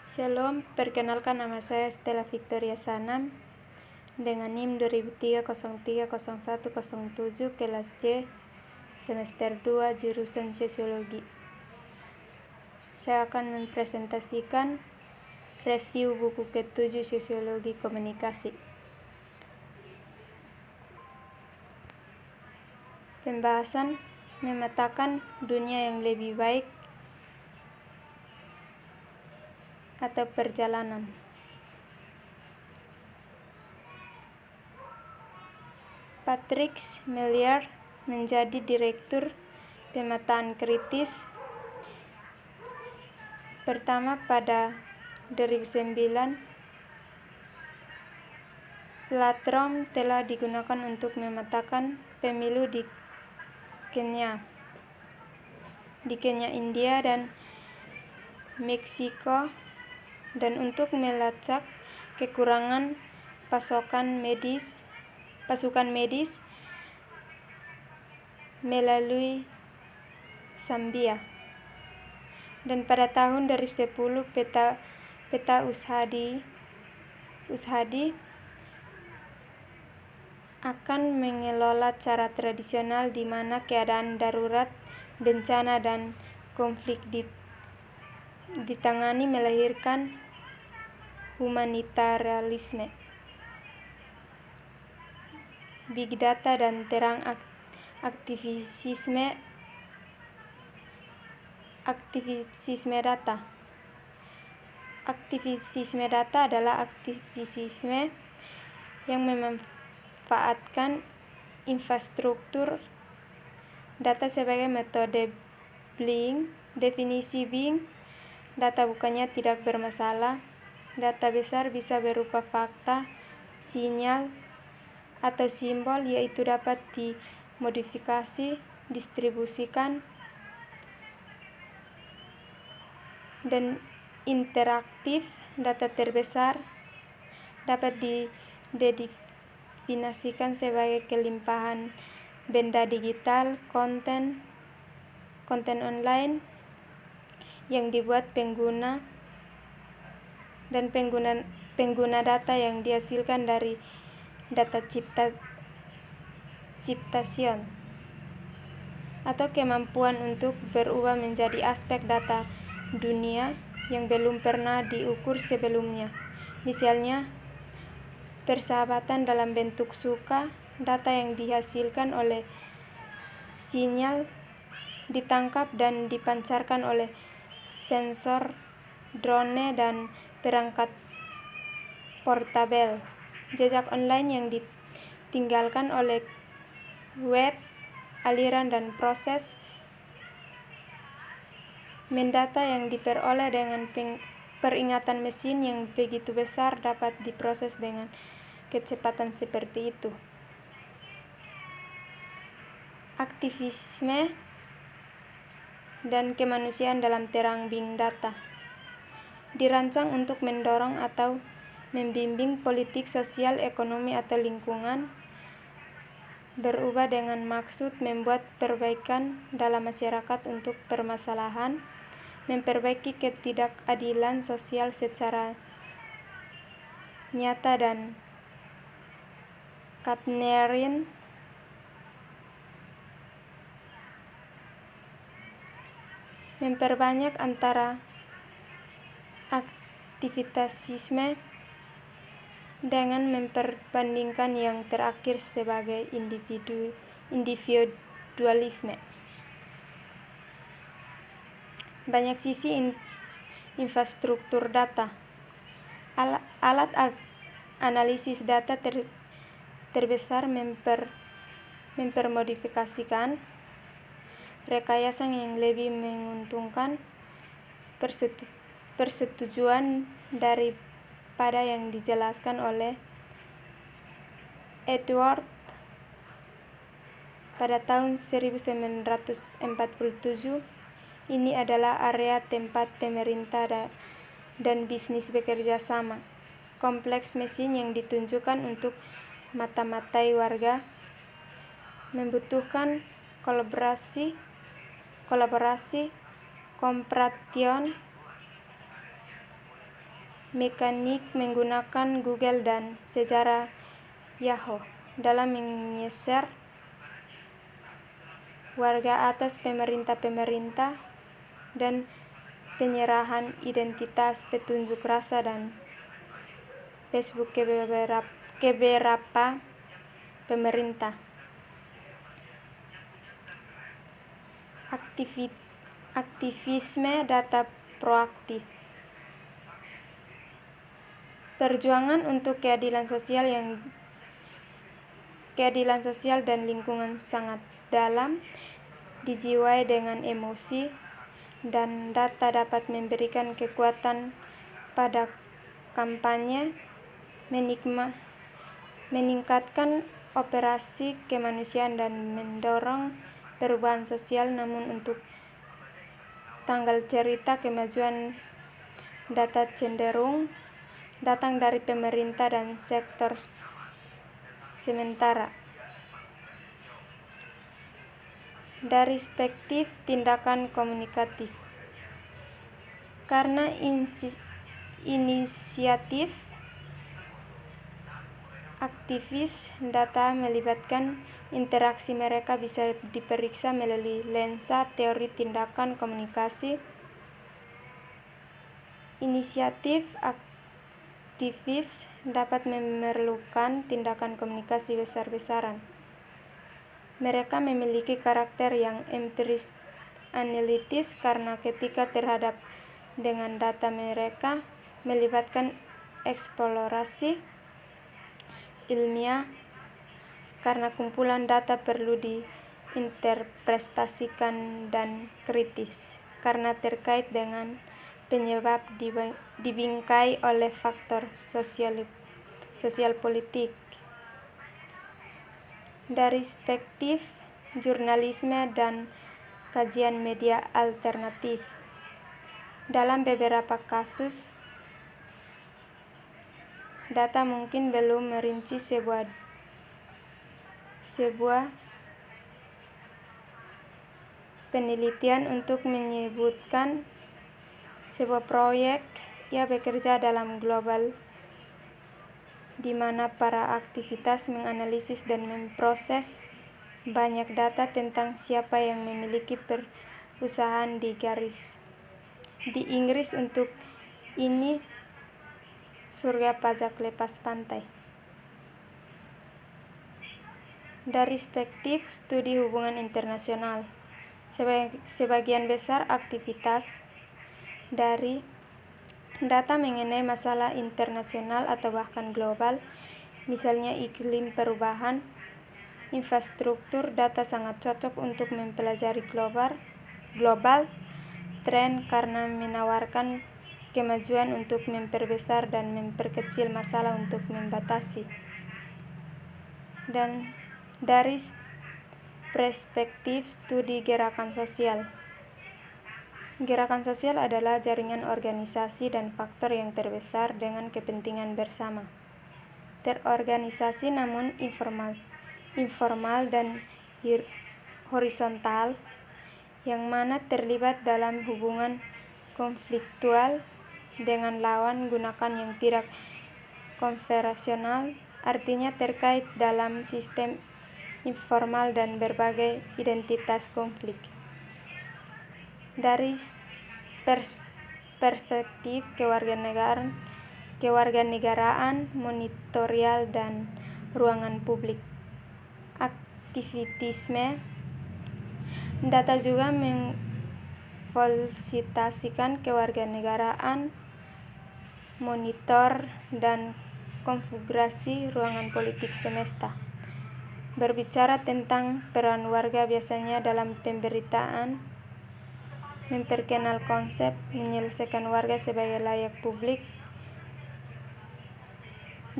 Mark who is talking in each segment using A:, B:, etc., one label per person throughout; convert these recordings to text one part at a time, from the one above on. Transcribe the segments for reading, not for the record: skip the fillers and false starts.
A: Shalom, perkenalkan nama saya Stella Victoria Sanam dengan NIM 2003-03-0107 kelas C semester 2 jurusan Sosiologi. Saya akan mempresentasikan review buku ke-7 Sosiologi Komunikasi. Pembahasan memetakan dunia yang lebih baik atau perjalanan. Patrick Meliard menjadi Direktur Pemetaan Kritis pertama pada 2009. Platform telah digunakan untuk memetakan pemilu di Kenya, India, dan Meksiko, dan untuk melacak kekurangan pasukan medis melalui Zambia. Dan pada tahun 2010 peta Ushadi akan mengelola cara tradisional di mana keadaan darurat, bencana, dan konflik ditangani melahirkan humanitarianisme, big data, dan terang aktivisme data. Aktivisme data adalah aktivisme yang memanfaatkan infrastruktur data sebagai metode Bing. Definisi Bing, data bukannya tidak bermasalah. Data besar bisa berupa fakta, sinyal, atau simbol, yaitu dapat dimodifikasi, distribusikan, dan interaktif. Data terbesar dapat didefinisikan sebagai kelimpahan benda digital, konten online yang dibuat pengguna, dan pengguna data yang dihasilkan dari data ciptación, atau kemampuan untuk berubah menjadi aspek data dunia yang belum pernah diukur sebelumnya. Misalnya, persahabatan dalam bentuk suka. Data yang dihasilkan oleh sinyal ditangkap dan dipancarkan oleh sensor, drone, dan perangkat portabel. Jejak online yang ditinggalkan oleh web, aliran, dan proses mendata yang diperoleh dengan peringatan mesin yang begitu besar dapat diproses dengan kecepatan seperti itu. Aktivisme dan kemanusiaan dalam terang Big Data dirancang untuk mendorong atau membimbing politik sosial, ekonomi, atau lingkungan berubah dengan maksud membuat perbaikan dalam masyarakat untuk permasalahan memperbaiki ketidakadilan sosial secara nyata dan Katnerin memperbanyak antara aktivitasisme dengan memperbandingkan yang terakhir sebagai individualisme. Banyak sisi infrastruktur data. Alat analisis data terbesar mempermodifikasikan rekayasa yang lebih menguntungkan persetujuan daripada yang dijelaskan oleh Edward pada tahun 1947. Ini adalah area tempat pemerintah dan bisnis bekerja sama. Kompleks mesin yang ditunjukkan untuk mata-matai warga membutuhkan kolaborasi, kompration, mekanik menggunakan Google dan sejarah Yahoo dalam mengeser warga atas pemerintah-pemerintah dan penyerahan identitas petunjuk rasa dan Facebook ke beberapa pemerintah. Aktivisme data proaktif. Perjuangan untuk keadilan sosial dan lingkungan sangat dalam, dijiwai dengan emosi, dan data dapat memberikan kekuatan pada kampanye, meningkatkan operasi kemanusiaan dan mendorong perubahan sosial. Namun untuk tanggal cerita kemajuan data cenderung datang dari pemerintah dan sektor sementara. Dari perspektif tindakan komunikatif, karena inisiatif aktivis data melibatkan interaksi, mereka bisa diperiksa melalui lensa teori tindakan komunikasi. Inisiatif aktivis dapat memerlukan tindakan komunikasi besar-besaran. Mereka memiliki karakter yang empiris analitis karena ketika terhadap dengan data mereka melibatkan eksplorasi ilmiah karena kumpulan data perlu diinterpretasikan dan kritis karena terkait dengan penyebab dibingkai oleh faktor sosial politik. Dari perspektif jurnalisme dan kajian media alternatif, dalam beberapa kasus data mungkin belum merinci sebuah penelitian untuk menyebutkan sebuah proyek yang bekerja dalam global di mana para aktivitas menganalisis dan memproses banyak data tentang siapa yang memiliki perusahaan di Inggris. Untuk ini surga pajak lepas pantai. Dari perspektif studi hubungan internasional, sebagian besar aktivitas dari data mengenai masalah internasional atau bahkan global, misalnya iklim perubahan, infrastruktur, data sangat cocok untuk mempelajari global tren karena menawarkan kemajuan untuk memperbesar dan memperkecil masalah untuk membatasi. Dan dari perspektif studi gerakan sosial, gerakan sosial adalah jaringan organisasi dan faktor yang terbesar dengan kepentingan bersama, terorganisasi namun informal dan horizontal, yang mana terlibat dalam hubungan konfliktual dengan lawan gunakan yang tidak konvensional, artinya terkait dalam sistem informal dan berbagai identitas konflik. Dari perspektif kewarganegaraan, monitorial, dan ruangan publik, aktivisme data juga memfasilitasikan kewarganegaraan, monitor, dan konfigurasi ruangan politik semesta. Berbicara tentang peran warga biasanya dalam pemberitaan, memperkenal konsep menyelesaikan warga sebagai layak publik.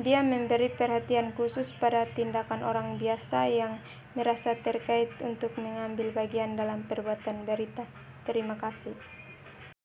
A: Dia memberi perhatian khusus pada tindakan orang biasa yang merasa terkait untuk mengambil bagian dalam perbuatan berita. Terima kasih.